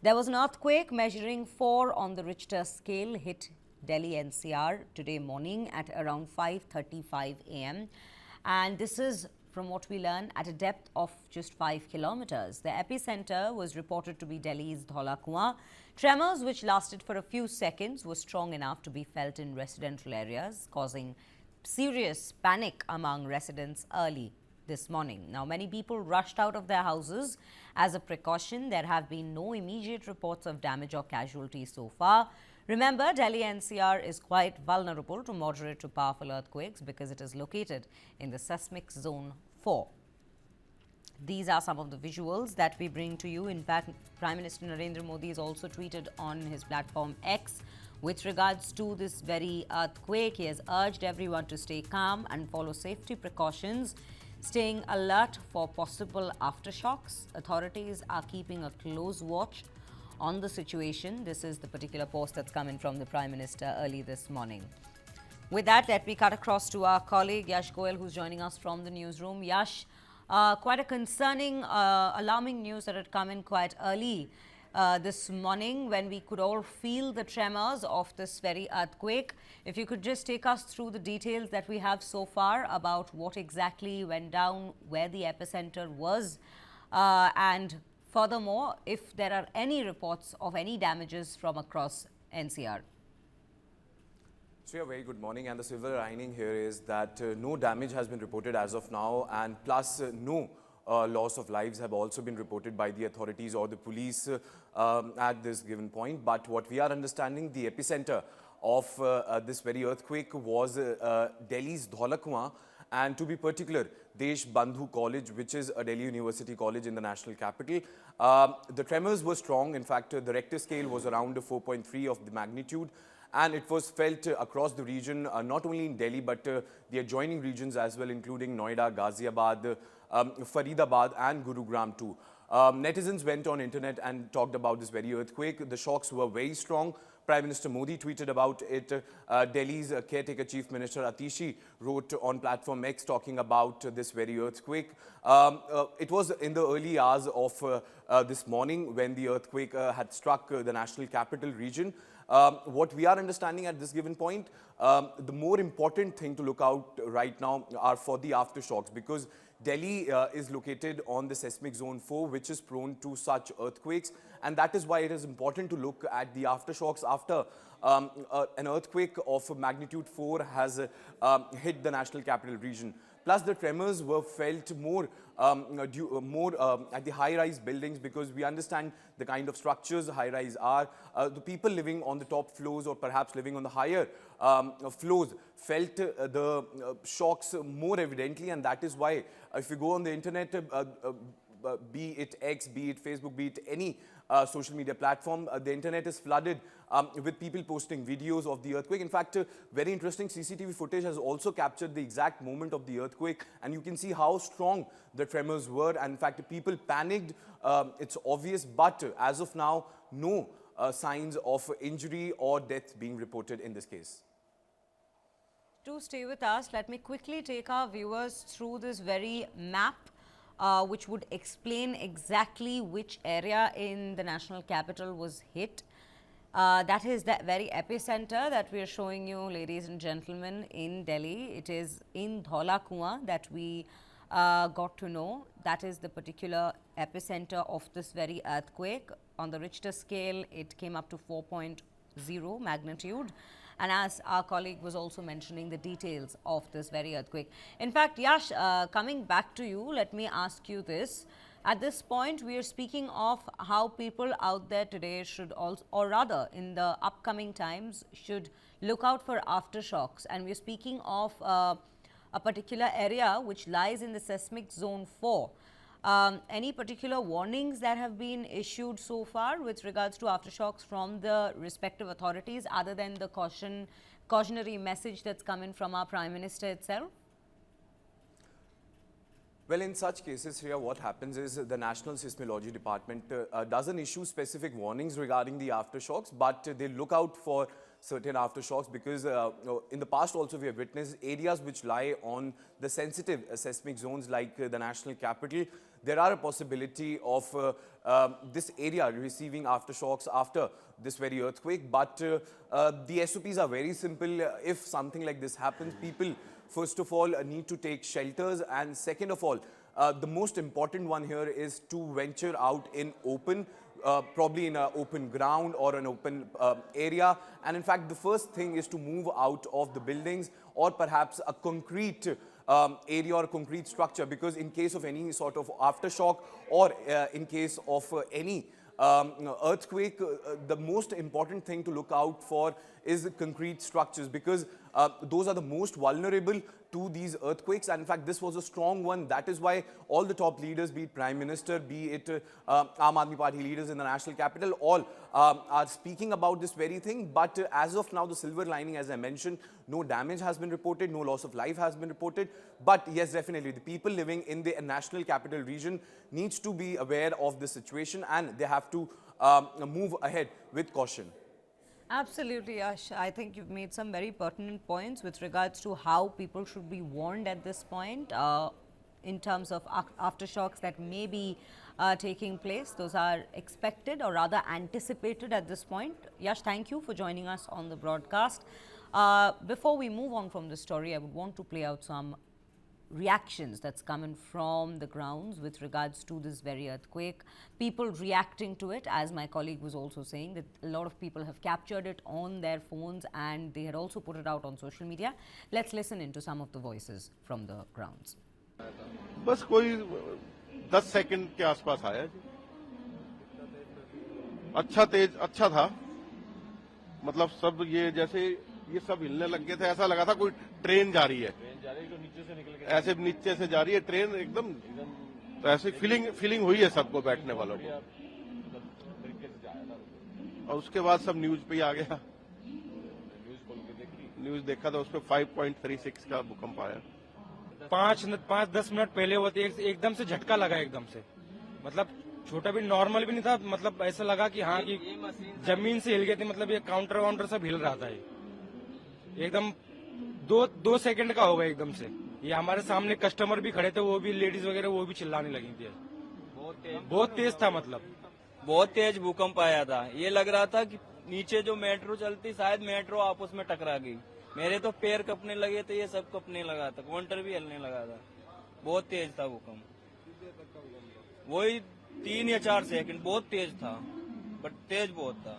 There was an earthquake measuring 4 on the Richter scale hit Delhi-NCR today morning at around 5:35 a.m. And this is, from what we learn, at a depth of just 5 kilometers. The epicenter was reported to be Delhi's Dhaula Kuan. Tremors, which lasted for a few seconds, were strong enough to be felt in residential areas, causing serious panic among residents early this morning. Now, many people rushed out of their houses as a precaution. There have been no immediate reports of damage or casualties so far. Remember, Delhi-NCR is quite vulnerable to moderate to powerful earthquakes because it is located in the Seismic Zone IV. These are some of the visuals that we bring to you. In fact, Prime Minister Narendra Modi has also tweeted on his platform X with regards to this very earthquake. He has urged everyone to stay calm and follow safety precautions, staying alert for possible aftershocks. Authorities are keeping a close watch on the situation. This is the particular post that's come in from the Prime Minister early this morning. With that, let me cut across to our colleague Yash Goyal, who's joining us from the newsroom. Yash, quite a concerning, alarming news that had come in quite early this morning when we could all feel the tremors of this very earthquake. If you could just take us through the details that we have so far about what exactly went down, where the epicenter was, and furthermore, if there are any reports of any damages from across NCR. So, a very good morning, and the silver lining here is that no damage has been reported as of now, and plus no loss of lives have also been reported by the authorities or the police at this given point. But what we are understanding, the epicenter of this very earthquake was Delhi's Dhaula Kuan, and to be particular, Desh Bandhu College, which is a Delhi University college in the national capital. The tremors were strong. In fact, the Richter scale was around 4.3 of the magnitude, and it was felt across the region, not only in Delhi, but the adjoining regions as well, including Noida, Ghaziabad, Faridabad and Gurugram too. Netizens went on internet and talked about this very earthquake. The shocks were very strong. Prime Minister Modi tweeted about it. Delhi's caretaker Chief Minister Atishi wrote on platform X talking about this very earthquake. It was in the early hours of this morning when the earthquake had struck the national capital region. What we are understanding at this given point, the more important thing to look out right now are for the aftershocks, because Delhi is located on the Seismic Zone IV, which is prone to such earthquakes, and that is why it is important to look at the aftershocks after an earthquake of magnitude 4 has hit the national capital region. Plus, the tremors were felt more at the high-rise buildings, because we understand the kind of structures high-rise are. The people living on the top floors or perhaps living on the higher floors felt the shocks more evidently, and that is why if you go on the internet, be it X, be it Facebook, be it any social media platform, the internet is flooded with people posting videos of the earthquake. In fact, very interesting CCTV footage has also captured the exact moment of the earthquake, and you can see how strong the tremors were. And in fact, people panicked, it's obvious, but as of now, no signs of injury or death being reported in this case. To stay with us, let me quickly take our viewers through this very map, which would explain exactly which area in the national capital was hit. That is the very epicenter that we are showing you, ladies and gentlemen, in Delhi. It is in Dhaula Kuan that we got to know. That is the particular epicenter of this very earthquake. On the Richter scale, it came up to 4.0 magnitude. And as our colleague was also mentioning the details of this very earthquake. In fact, Yash, coming back to you, let me ask you this. At this point, we are speaking of how people out there today should also, or rather in the upcoming times, should look out for aftershocks. And we're speaking of a particular area which lies in the Seismic Zone IV. Any particular warnings that have been issued so far with regards to aftershocks from the respective authorities, other than the cautionary message that's come in from our Prime Minister itself? Well, in such cases here, what happens is the National Seismology Department doesn't issue specific warnings regarding the aftershocks, but they look out for certain aftershocks, because in the past also we have witnessed areas which lie on the sensitive seismic zones like the national capital. there are a possibility of this area receiving aftershocks after this very earthquake. But the SOPs are very simple. If something like this happens, people first of all need to take shelters, and second of all, the most important one here is to venture out in open, probably in an open ground or an open area. And in fact, the first thing is to move out of the buildings or perhaps a concrete area or concrete structure, because in case of any sort of aftershock or in case of any earthquake, the most important thing to look out for is concrete structures, because those are the most vulnerable to these earthquakes. And in fact, this was a strong one. That is why all the top leaders, be it Prime Minister, be it Aam Aadmi Party leaders in the national capital, all are speaking about this very thing. But as of now, the silver lining, as I mentioned, no damage has been reported, no loss of life has been reported. But yes, definitely, the people living in the national capital region needs to be aware of the situation, and they have to move ahead with caution. Absolutely, Yash. I think you've made some very pertinent points with regards to how people should be warned at this point in terms of aftershocks that may be taking place. Those are expected or rather anticipated at this point. Yash, thank you for joining us on the broadcast. Before we move on from the story, I would want to play out some reactions that's coming from the grounds with regards to this very earthquake. People reacting to it, as my colleague was also saying, that a lot of people have captured it on their phones and they had also put it out on social media. Let's listen into some of the voices from the grounds. बस कोई 10 second के आसपास आया जी। अच्छा तेज, अच्छा था। मतलब सब ये जैसे ये सब हिलने लग गए थे, ऐसा लगा था कोई ट्रेन जा रही है, ऐसे नीचे से जा रही है ट्रेन एकदम, तो ऐसे फीलिंग हुई है सबको, बैठने वालों को। और उसके बाद सब न्यूज पे ही आ गया, न्यूज देखा तो उसमें 5.36 का भूकंप आया। 5-10 मिनट पहले हुआ था, एकदम से झटका लगा, एकदम से, मतलब छोटा भी नॉर्मल भी नहीं था, मतलब ऐसा लगा कि हाँ कि जमीन से हिल गए थे, मतलब ये काउंटर वाउंटर सब हिल रहा था, ये एकदम 2 सेकंड का होगा एकदम से। ये हमारे सामने कस्टमर भी खड़े थे, वो भी लेडीज वगैरह वो भी चिल्लाने लगी थी, बहुत तेज था, मतलब बहुत तेज भूकंप आया था। ये लग रहा था कि नीचे जो मेट्रो चलती, शायद मेट्रो आपस में टकरा गई। मेरे तो पैर कपने लगे थे, ये सब कपने लगा था, काउंटर भी हिलने लगा था। बहुत तेज था भूकंप, वही 3 या 4 सेकंड, बहुत तेज था, बट तेज बहुत था।